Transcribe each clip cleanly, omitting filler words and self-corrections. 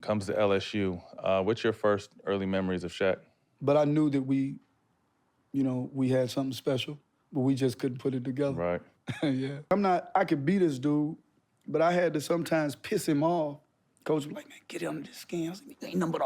comes to LSU, what's your first early memories of Shaq? But I knew that we had something special, but we just couldn't put it together. Right. Yeah. I could be this dude, but I had to sometimes piss him off. Coach was like, man, get under the skin. I was like, ain't nothing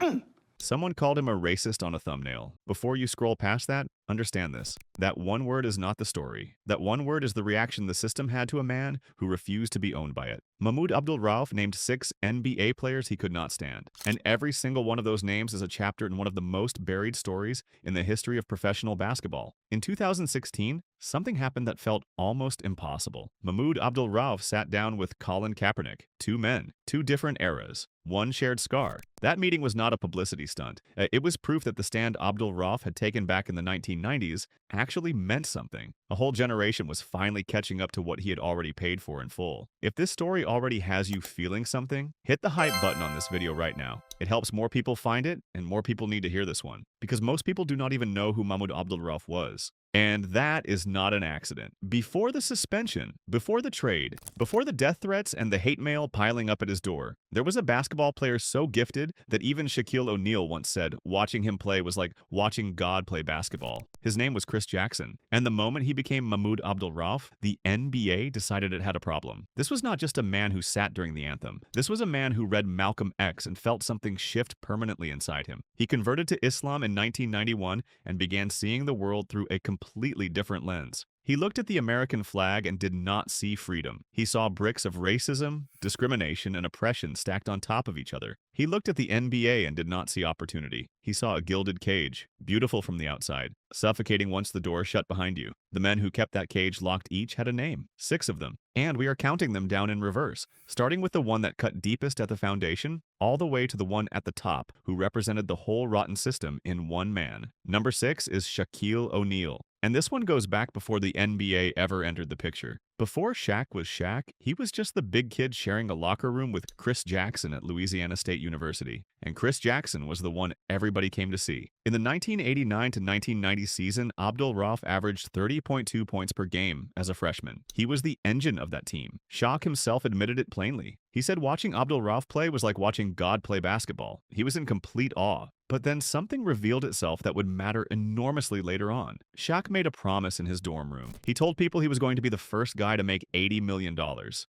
but Someone called him a racist on a thumbnail. Before you scroll past that, understand this. That one word is not the story. That one word is the reaction the system had to a man who refused to be owned by it. Mahmoud Abdul-Rauf named 6 NBA players he could not stand. And every single one of those names is a chapter in one of the most buried stories in the history of professional basketball. In 2016, something happened that felt almost impossible. Mahmoud Abdul-Rauf sat down with Colin Kaepernick. 2 men, 2 different eras, 1 shared scar. That meeting was not a publicity stunt. It was proof that the stand Abdul-Rauf had taken back in the 1990s actually meant something. A whole generation was finally catching up to what he had already paid for in full. If this story already has you feeling something, hit the hype button on this video right now. It helps more people find it, and more people need to hear this one, because most people do not even know who Mahmoud Abdul-Rauf was. And that is not an accident. Before the suspension, before the trade, before the death threats and the hate mail piling up at his door, there was a basketball player so gifted that even Shaquille O'Neal once said watching him play was like watching God play basketball. His name was Chris Jackson, and the moment he became Mahmoud Abdul-Rauf, the NBA decided it had a problem. This was not just a man who sat during the anthem. This was a man who read Malcolm X and felt something shift permanently inside him. He converted to Islam in 1991 and began seeing the world through a completely different lens. He looked at the American flag and did not see freedom. He saw bricks of racism, discrimination, and oppression stacked on top of each other. He looked at the NBA and did not see opportunity. He saw a gilded cage, beautiful from the outside, suffocating once the door shut behind you. The men who kept that cage locked each had a name, 6 of them, and we are counting them down in reverse, starting with the one that cut deepest at the foundation, all the way to the one at the top who represented the whole rotten system in one man. Number 6 is Shaquille O'Neal. And this one goes back before the NBA ever entered the picture. Before Shaq was Shaq, he was just the big kid sharing a locker room with Chris Jackson at Louisiana State University. And Chris Jackson was the one everybody came to see. In the 1989 to 1990 season, Abdul-Rauf averaged 30.2 points per game as a freshman. He was the engine of that team. Shaq himself admitted it plainly. He said watching Abdul-Rauf play was like watching God play basketball. He was in complete awe. But then something revealed itself that would matter enormously later on. Shaq made a promise in his dorm room. He told people he was going to be the first guy to make $80 million.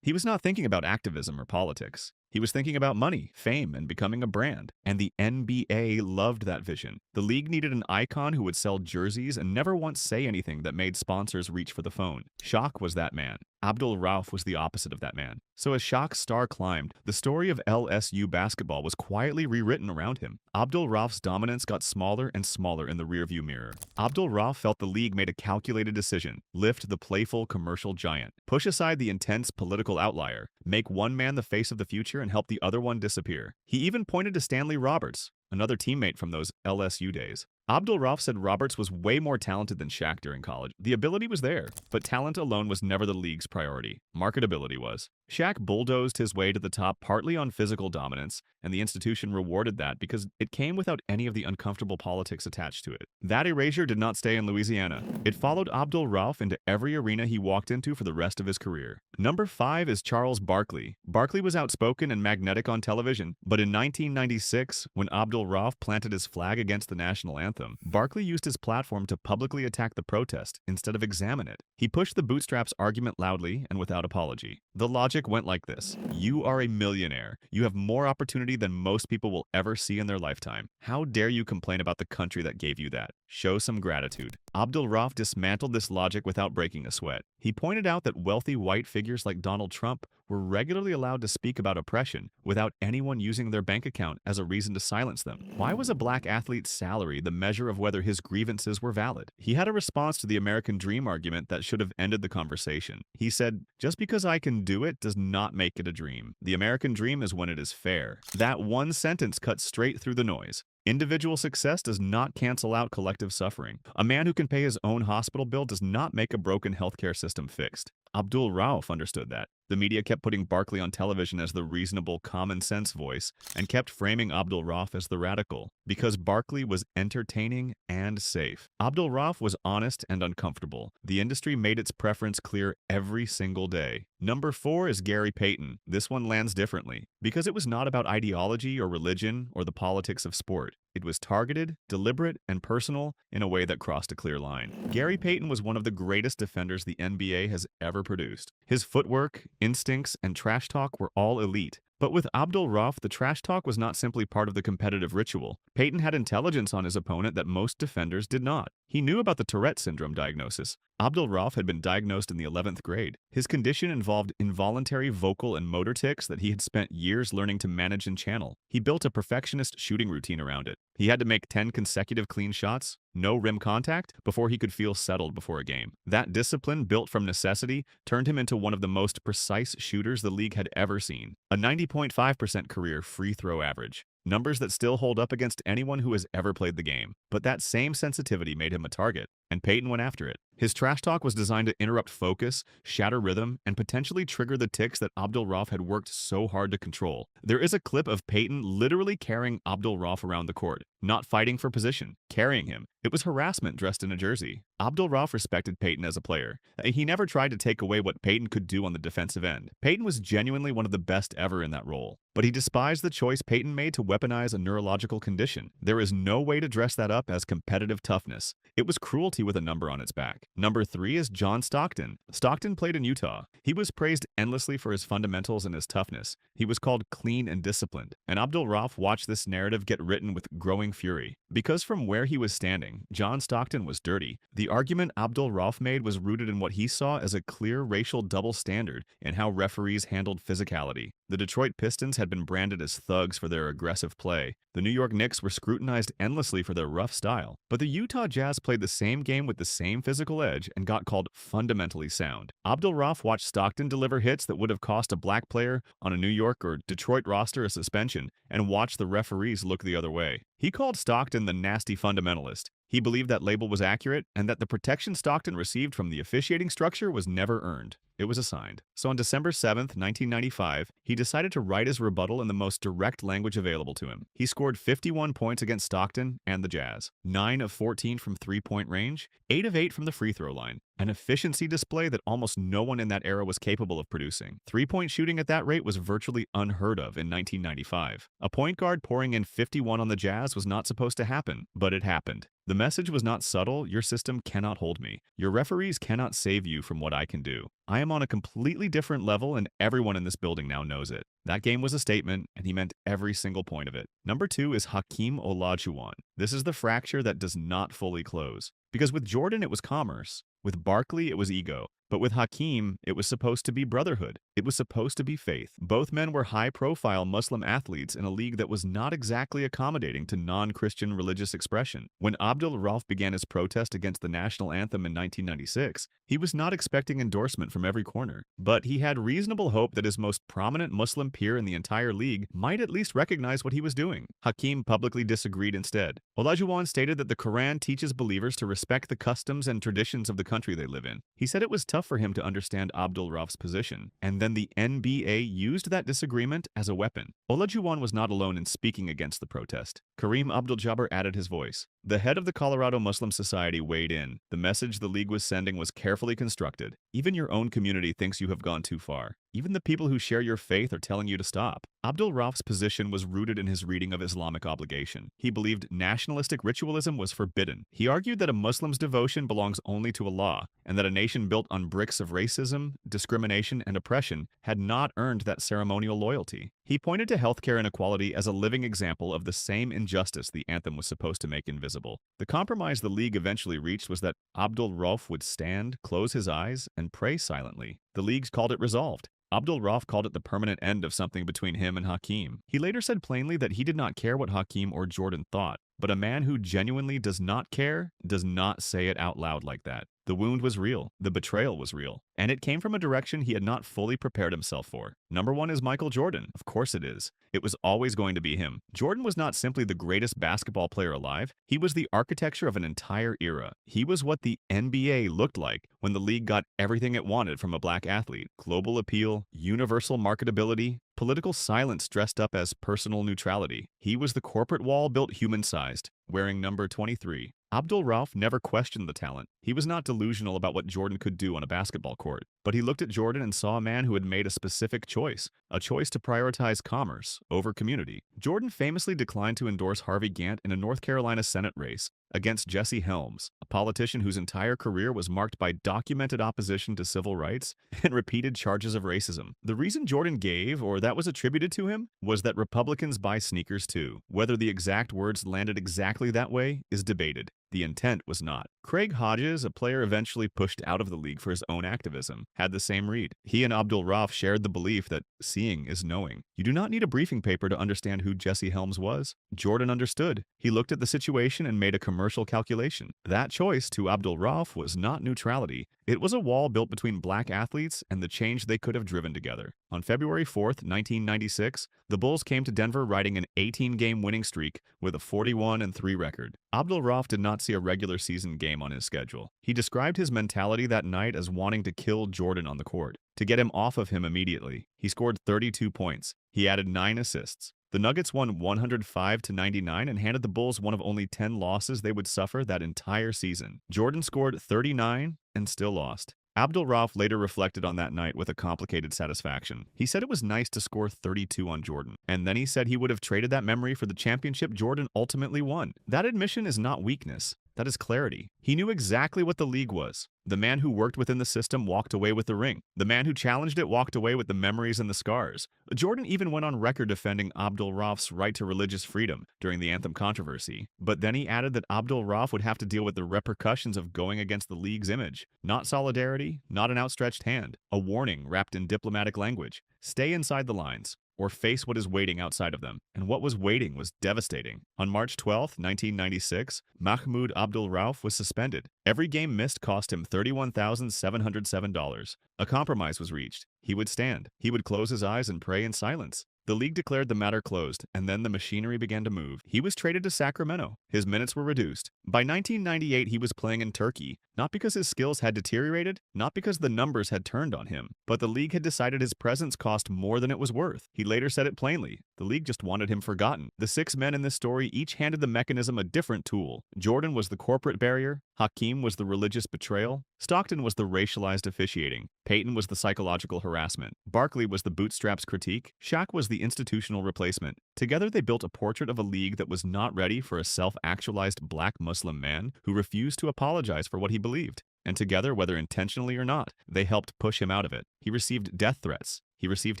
He was not thinking about activism or politics. He was thinking about money, fame, and becoming a brand. And the NBA loved that vision. The league needed an icon who would sell jerseys and never once say anything that made sponsors reach for the phone. Shaq was that man. Abdul-Rauf was the opposite of that man. So as Shaq's star climbed, the story of LSU basketball was quietly rewritten around him. Abdul-Rauf's dominance got smaller and smaller in the rearview mirror. Abdul-Rauf felt the league made a calculated decision: lift the playful commercial giant, push aside the intense political outlier, make one man the face of the future and help the other one disappear. He even pointed to Stanley Roberts, another teammate from those LSU days. Abdul-Rauf said Roberts was way more talented than Shaq during college. The ability was there, but talent alone was never the league's priority. Marketability was. Shaq bulldozed his way to the top partly on physical dominance, and the institution rewarded that because it came without any of the uncomfortable politics attached to it. That erasure did not stay in Louisiana. It followed Abdul-Rauf into every arena he walked into for the rest of his career. Number 5 is Charles Barkley. Barkley was outspoken and magnetic on television, but in 1996, when Abdul-Rauf planted his flag against the national anthem, Barkley used his platform to publicly attack the protest instead of examine it. He pushed the bootstraps argument loudly and without apology. The logic went like this: you are a millionaire. You have more opportunity than most people will ever see in their lifetime. How dare you complain about the country that gave you that? Show some gratitude. Abdul-Rauf dismantled this logic without breaking a sweat. He pointed out that wealthy white figures like Donald Trump were regularly allowed to speak about oppression without anyone using their bank account as a reason to silence them. Why was a black athlete's salary the measure of whether his grievances were valid? He had a response to the American dream argument that should have ended the conversation. He said, "Just because I can do it does not make it a dream. The American dream is when it is fair." That one sentence cut straight through the noise. Individual success does not cancel out collective suffering. A man who can pay his own hospital bill does not make a broken healthcare system fixed. Abdul-Rauf understood that. The media kept putting Barkley on television as the reasonable, common-sense voice and kept framing Abdul-Rauf as the radical because Barkley was entertaining and safe. Abdul-Rauf was honest and uncomfortable. The industry made its preference clear every single day. Number 4 is Gary Payton. This one lands differently because it was not about ideology or religion or the politics of sport. It was targeted, deliberate, and personal in a way that crossed a clear line. Gary Payton was one of the greatest defenders the NBA has ever produced. His footwork, instincts, and trash talk were all elite. But with Abdul-Rauf, the trash talk was not simply part of the competitive ritual. Payton had intelligence on his opponent that most defenders did not. He knew about the Tourette syndrome diagnosis. Abdul-Rauf had been diagnosed in the 11th grade. His condition involved involuntary vocal and motor tics that he had spent years learning to manage and channel. He built a perfectionist shooting routine around it. He had to make 10 consecutive clean shots, no rim contact, before he could feel settled before a game. That discipline, built from necessity, turned him into one of the most precise shooters the league had ever seen. A 90.5% career free throw average. Numbers that still hold up against anyone who has ever played the game. But that same sensitivity made him a target, and Payton went after it. His trash talk was designed to interrupt focus, shatter rhythm, and potentially trigger the tics that Abdul-Rauf had worked so hard to control. There is a clip of Payton literally carrying Abdul-Rauf around the court, not fighting for position, carrying him. It was harassment dressed in a jersey. Abdul-Rauf respected Payton as a player. He never tried to take away what Payton could do on the defensive end. Payton was genuinely one of the best ever in that role. But he despised the choice Payton made to weaponize a neurological condition. There is no way to dress that up as competitive toughness. It was cruelty with a number on its back. Number 3 is John Stockton. Stockton played in Utah. He was praised endlessly for his fundamentals and his toughness. He was called clean and disciplined. And Abdul-Rauf watched this narrative get written with growing fury. Because from where he was standing, John Stockton was dirty. The argument Abdul-Rauf made was rooted in what he saw as a clear racial double standard in how referees handled physicality. The Detroit Pistons had been branded as thugs for their aggressive play. The New York Knicks were scrutinized endlessly for their rough style. But the Utah Jazz played the same game with the same physical edge and got called fundamentally sound. Abdul-Rauf watched Stockton deliver hits that would have cost a black player on a New York or Detroit roster a suspension and watched the referees look the other way. He called Stockton the nasty fundamentalist. He believed that label was accurate and that the protection Stockton received from the officiating structure was never earned. It was assigned. So on December 7th, 1995, he decided to write his rebuttal in the most direct language available to him. He scored 51 points against Stockton and the Jazz, 9 of 14 from three-point range, 8 of 8 from the free throw line, an efficiency display that almost no one in that era was capable of producing. Three-point shooting at that rate was virtually unheard of in 1995. A point guard pouring in 51 on the Jazz was not supposed to happen, but it happened. The message was not subtle. Your system cannot hold me. Your referees cannot save you from what I can do. I am on a completely different level, and everyone in this building now knows it. That game was a statement, and he meant every single point of it. Number 2 is Hakeem Olajuwon. This is the fracture that does not fully close. Because with Jordan, it was commerce. With Barkley, it was ego. But with Hakeem, it was supposed to be brotherhood. It was supposed to be faith. Both men were high-profile Muslim athletes in a league that was not exactly accommodating to non-Christian religious expression. When Abdul-Rauf began his protest against the national anthem in 1996, he was not expecting endorsement from every corner. But he had reasonable hope that his most prominent Muslim peer in the entire league might at least recognize what he was doing. Hakeem publicly disagreed instead. Olajuwon stated that the Quran teaches believers to respect the customs and traditions of the country they live in. He said it was tough for him to understand Abdul-Rauf's position, and then the NBA used that disagreement as a weapon. Olajuwon was not alone in speaking against the protest. Kareem Abdul-Jabbar added his voice. The head of the Colorado Muslim Society weighed in. The message the league was sending was carefully constructed. Even your own community thinks you have gone too far. Even the people who share your faith are telling you to stop. Abdul-Rauf's position was rooted in his reading of Islamic obligation. He believed nationalistic ritualism was forbidden. He argued that a Muslim's devotion belongs only to Allah, and that a nation built on bricks of racism, discrimination, and oppression had not earned that ceremonial loyalty. He pointed to healthcare inequality as a living example of the same injustice the anthem was supposed to make invisible. The compromise the league eventually reached was that Abdul-Rauf would stand, close his eyes, and pray silently. The leagues called it resolved. Abdul-Rauf called it the permanent end of something between him and Hakeem. He later said plainly that he did not care what Hakeem or Jordan thought, but a man who genuinely does not care does not say it out loud like that. The wound was real. The betrayal was real. And it came from a direction he had not fully prepared himself for. Number one is Michael Jordan. Of course it is. It was always going to be him. Jordan was not simply the greatest basketball player alive. He was the architecture of an entire era. He was what the NBA looked like when the league got everything it wanted from a black athlete. Global appeal, universal marketability, political silence dressed up as personal neutrality. He was the corporate wall built human-sized, wearing number 23. Abdul-Rauf never questioned the talent. He was not delusional about what Jordan could do on a basketball court, but he looked at Jordan and saw a man who had made a specific choice, a choice to prioritize commerce over community. Jordan famously declined to endorse Harvey Gantt in a North Carolina Senate race against Jesse Helms, a politician whose entire career was marked by documented opposition to civil rights and repeated charges of racism. The reason Jordan gave, or that was attributed to him, was that Republicans buy sneakers too. Whether the exact words landed exactly that way is debated. The intent was not. Craig Hodges, a player eventually pushed out of the league for his own activism, had the same read. He and Abdul-Rauf shared the belief that seeing is knowing. You do not need a briefing paper to understand who Jesse Helms was. Jordan understood. He looked at the situation and made a commercial calculation. That choice to Abdul-Rauf was not neutrality. It was a wall built between black athletes and the change they could have driven together. On February 4th, 1996, the Bulls came to Denver riding an 18-game winning streak with a 41-3 record. Abdul-Rauf did not see a regular season game on his schedule. He described his mentality that night as wanting to kill Jordan on the court, to get him off of him immediately. He scored 32 points. He added 9 assists. The Nuggets won 105-99 and handed the Bulls one of only 10 losses they would suffer that entire season. Jordan scored 39 and still lost. Abdul-Rauf later reflected on that night with a complicated satisfaction. He said it was nice to score 32 on Jordan, and then he said he would have traded that memory for the championship Jordan ultimately won. That admission is not weakness. That is clarity. He knew exactly what the league was. The man who worked within the system walked away with the ring. The man who challenged it walked away with the memories and the scars. Jordan even went on record defending Abdul-Rauf's right to religious freedom during the anthem controversy. But then he added that Abdul-Rauf would have to deal with the repercussions of going against the league's image. Not solidarity, not an outstretched hand. A warning wrapped in diplomatic language. Stay inside the lines, or face what is waiting outside of them. And what was waiting was devastating. On March 12, 1996, Mahmoud Abdul-Rauf was suspended. Every game missed cost him $31,707. A compromise was reached. He would stand. He would close his eyes and pray in silence. The league declared the matter closed, and then the machinery began to move. He was traded to Sacramento. His minutes were reduced. By 1998, he was playing in Turkey, not because his skills had deteriorated, not because the numbers had turned on him, but the league had decided his presence cost more than it was worth. He later said it plainly. The league just wanted him forgotten. The 6 men in this story each handed the mechanism a different tool. Jordan was the corporate barrier. Hakeem was the religious betrayal. Stockton was the racialized officiating. Peyton was the psychological harassment. Barkley was the bootstraps critique. Shaq was the institutional replacement. Together they built a portrait of a league that was not ready for a self-actualized black Muslim man who refused to apologize for what he believed. And together, whether intentionally or not, they helped push him out of it. He received death threats. He received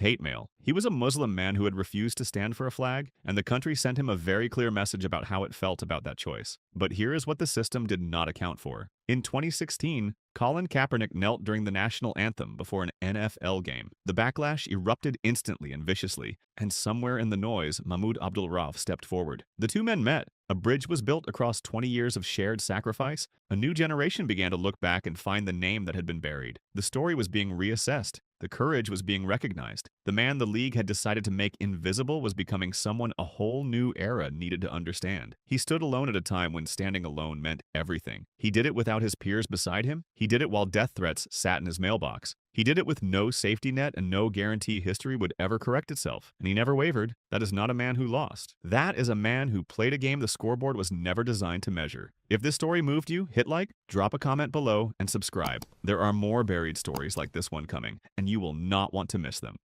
hate mail. He was a Muslim man who had refused to stand for a flag, and the country sent him a very clear message about how it felt about that choice. But here is what the system did not account for. In 2016, Colin Kaepernick knelt during the national anthem before an NFL game. The backlash erupted instantly and viciously, and somewhere in the noise, Mahmoud Abdul-Rauf stepped forward. The two men met. A bridge was built across 20 years of shared sacrifice. A new generation began to look back and find the name that had been buried. The story was being reassessed. The courage was being recognized. The man the league had decided to make invisible was becoming someone a whole new era needed to understand. He stood alone at a time when standing alone meant everything. He did it without his peers beside him. He did it while death threats sat in his mailbox. He did it with no safety net and no guarantee history would ever correct itself. And he never wavered. That is not a man who lost. That is a man who played a game the scoreboard was never designed to measure. If this story moved you, hit like, drop a comment below, and subscribe. There are more buried stories like this one coming, and you will not want to miss them.